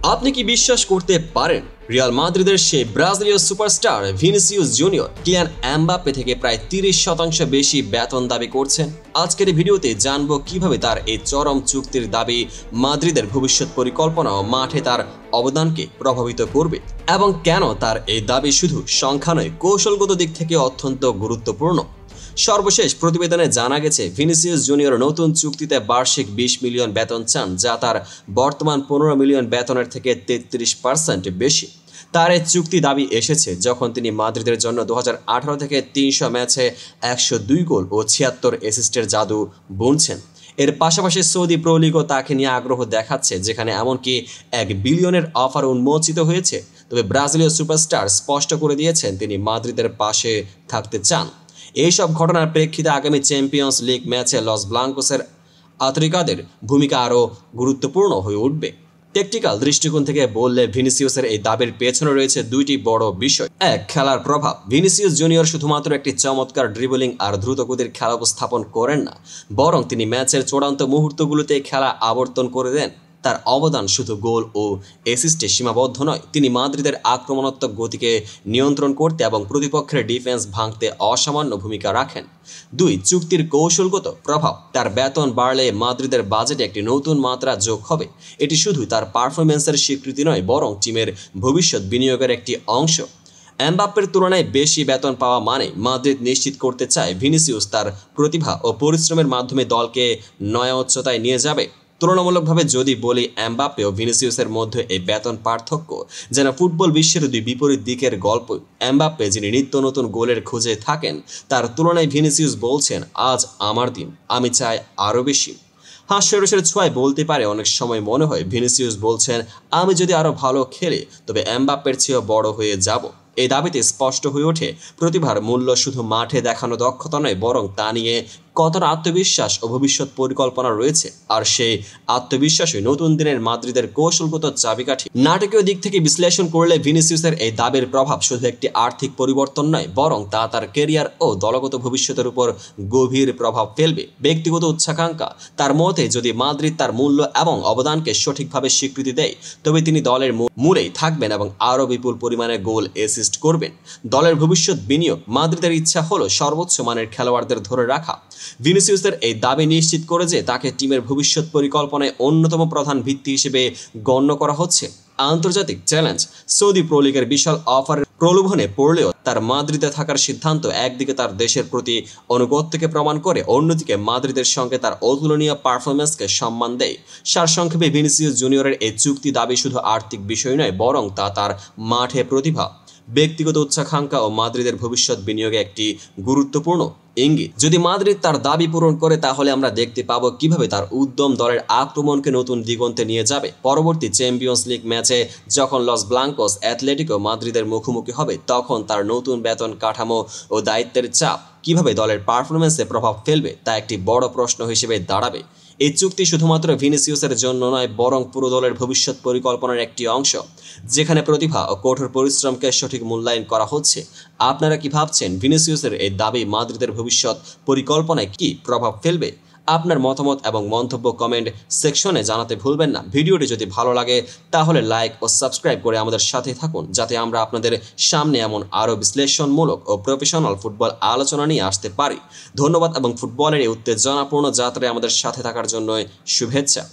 আপনি কি বিশ্বাস করতে পারেন রিয়াল মাদ্রিদের সেই ব্রাজিলীয় superstar Vinicius Junior Kylian Mbappe থেকে প্রায় 30% বেশি বেতন দাবি করছেন? আজকের এই ভিডিওতে জানবো কিভাবে তার এই চরম চুক্তির দাবি মাদ্রিদের ভবিষ্যৎ পরিকল্পনা ও মাঠে তার অবদানকে প্রভাবিত করবে এবং কেন তার এই দাবি শুধু সংখ্যা নয়, কৌশলগত দিক থেকে অত্যন্ত গুরুত্বপূর্ণ। সর্বশেষ প্রতিবেদনে জানা গেছে ভিনিসিয়াস জুনিয়র নতুন চুক্তিতে বার্ষিক 20 মিলিয়ন বেতন চান, যা তার বর্তমান 15 মিলিয়ন বেতনের থেকে 33% বেশি। তার এই চুক্তি দাবি এসেছে যখন তিনি মাদ্রিদের জন্য 2018 থেকে 300 ম্যাচে 102 গোল ও 76 অ্যাসিস্টের জাদু বুনছেন। এর পাশাপাশি সৌদি প্রো লিগও তাকে নিয়ে আগ্রহ দেখাচ্ছে, যেখানে এমনকি 1 বিলিয়নের অফার উন্মোচিত হয়েছে। তবে ব্রাজিলীয় সুপারস্টার স্পষ্ট করে দিয়েছেন তিনি মাদ্রিদের পাশে থাকতে চান। এইসব ঘটনার প্রেক্ষিতে আগামী চ্যাম্পিয়ন্স লিগ ম্যাচে লস ব্লাঙ্কোসের আতরিকাদের ভূমিকা আরও গুরুত্বপূর্ণ হয়ে উঠবে। টেকটিক্যাল দৃষ্টিকোণ থেকে বললে ভিনিসিয়াসের এই দাবির পেছনে রয়েছে দুইটি বড় বিষয়। এক, খেলার প্রভাব। ভিনিসিয়াস জুনিয়র শুধুমাত্র একটি চমৎকার ড্রিবলিং আর দ্রুতগতির খেলা উপস্থাপন করেন না, বরং তিনি ম্যাচের চূড়ান্ত মুহূর্তগুলোতে খেলা আবর্তন করে দেন। তার অবদান শুধু গোল ও অ্যাসিস্টে সীমাবদ্ধ নয়, তিনি মাদ্রিদের আক্রমণাত্মক গতিকে নিয়ন্ত্রণ করতে এবং প্রতিপক্ষের ডিফেন্স ভাঙতে অসামান্য ভূমিকা রাখেন। দুই, চুক্তির কৌশলগত প্রভাব। তার বেতন বাড়লে মাদ্রিদের বাজেটে একটি নতুন মাত্রা যোগ হবে। এটি শুধু তার পারফরম্যান্সের স্বীকৃতি নয়, বরং টিমের ভবিষ্যৎ বিনিয়োগের একটি অংশ। এমবাপ্পের তুলনায় বেশি বেতন পাওয়া মানে মাদ্রিদ নিশ্চিত করতে চায় ভিনিসিয়াস তার প্রতিভা ও পরিশ্রমের মাধ্যমে দলকে নয়া উচ্চতায় নিয়ে যাবে। তুলনামূলকভাবে যদি বলি, এমবাপ্পে ও ভিনিসিয়াসের মধ্যে এই বেতন পার্থক্য যেন ফুটবল বিশ্বের দুই বিপরীত দিকের গল্প। এমবাপ্পে যিনি নিত্য নতুন গোলের খোঁজে থাকেন, তার তুলনায় ভিনিসিয়াস বলছেন, আজ আমার দিন, আমি চাই আরও বেশি। হাস্যরসের ছোঁয়ায় বলতে পারে, অনেক সময় মনে হয় ভিনিসিয়াস বলছেন, আমি যদি আরও ভালো খেলি তবে এমবাপ্পের চেয়েও বড় হয়ে যাব। এই দাবিতে স্পষ্ট হয়ে ওঠে প্রতিভার মূল্য শুধু মাঠে দেখানো দক্ষতা নয়, বরং তা নিয়ে কতটা আত্মবিশ্বাস ও ভবিষ্যৎ পরিকল্পনা রয়েছে। আর সেই আত্মবিশ্বাসই নতুন দিনের মাদ্রিদের কৌশলগত চাবিকাঠি। নাটকীয় দিক থেকে বিশ্লেষণ করলে ভিনিসিয়াসের এই দাবির প্রভাব শুধু একটি আর্থিক পরিবর্তন নয়, বরং তা তার ক্যারিয়ার ও দলগত ভবিষ্যতের উপর গভীর প্রভাব ফেলবে। ব্যক্তিগত উচ্চাকাঙ্ক্ষা। তার মতে, যদি মাদ্রিদ তার মূল্য এবং অবদানকে সঠিকভাবে স্বীকৃতি দেয়, তবে তিনি দলের মূলেই থাকবেন এবং আরও বিপুল পরিমাণে গোল অ্যাসিস্ট করবেন। দলের ভবিষ্যৎ বিনিয়োগ। মাদ্রিদের ইচ্ছা হলো সর্বোচ্চ মানের খেলোয়াড়দের ধরে রাখা। ভিনিসিয়াসের এই দাবি নিশ্চিত করে যে তাকে টিমের ভবিষ্যৎ পরিকল্পনায় অন্যতম প্রধান ভিত্তি হিসেবে গণ্য করা হচ্ছে। আন্তর্জাতিক চ্যালেঞ্জ। সৌদি প্রো লিগের বিশাল অফারের প্রলোভনে পড়লেও তার মাদ্রিদে থাকার সিদ্ধান্ত একদিকে তার দেশের প্রতি আনুগত্যকে প্রমাণ করে, অন্যদিকে মাদ্রিদের সঙ্গে তার অতুলনীয় পারফরম্যান্সকে সম্মান দেয়। সারসংক্ষেপে ভিনিসিয়াস জুনিয়রের এই চুক্তি দাবি শুধু আর্থিক বিষয় নয়, বরং তা তার মাঠে প্রতিভা, ব্যক্তিগত উচ্চাকাঙ্ক্ষা ও মাদ্রিদের ভবিষ্যৎ বিনিয়োগে একটি গুরুত্বপূর্ণ ইঙ্গিত। যদি মাদ্রিদ তার দাবি পূরণ করে, তাহলে আমরা দেখতে পাবো কিভাবে তার উদ্যম দলের আক্রমণকে নতুন দিগন্তে নিয়ে যাবে। পরবর্তী চ্যাম্পিয়ন্স লিগ ম্যাচে যখন লস ব্লাঙ্কোস অ্যাথলেটিকো মাদ্রিদের মুখোমুখি হবে, তখন তার নতুন বেতন কাঠামো ও দায়িত্বের চাপ কিভাবে দলের পারফরম্যান্সে প্রভাব ফেলবে তা একটি বড় প্রশ্ন হিসেবে দাঁড়াবে। এই চুক্তি শুধুমাত্র ভিনিসিয়াসের জন্য নয়, বরং পুরো দলের ভবিষ্যৎ পরিকল্পনার একটি অংশ, যেখানে প্রতিভা ও কঠোর পরিশ্রমকে সঠিক মূল্যায়ন করা হচ্ছে। আপনারা কি ভাবছেন, ভিনিসিয়াসের এই দাবি মাদ্রিদের ভবিষ্যৎ পরিকল্পনায় কি প্রভাব ফেলবে? আপনার মতামত এবং মন্তব্য কমেন্ট সেকশনে জানাতে ভুলবেন না। ভিডিওটি যদি ভালো লাগে তাহলে লাইক ও সাবস্ক্রাইব করে আমাদের সাথে থাকুন, যাতে আমরা আপনাদের সামনে এমন আরও বিশ্লেষণমূলক ও প্রফেশনাল ফুটবল আলোচনা নিয়ে আসতে পারি। ধন্যবাদ এবং ফুটবলের এই উত্তেজনাপূর্ণ যাত্রায় আমাদের সাথে থাকার জন্য শুভেচ্ছা।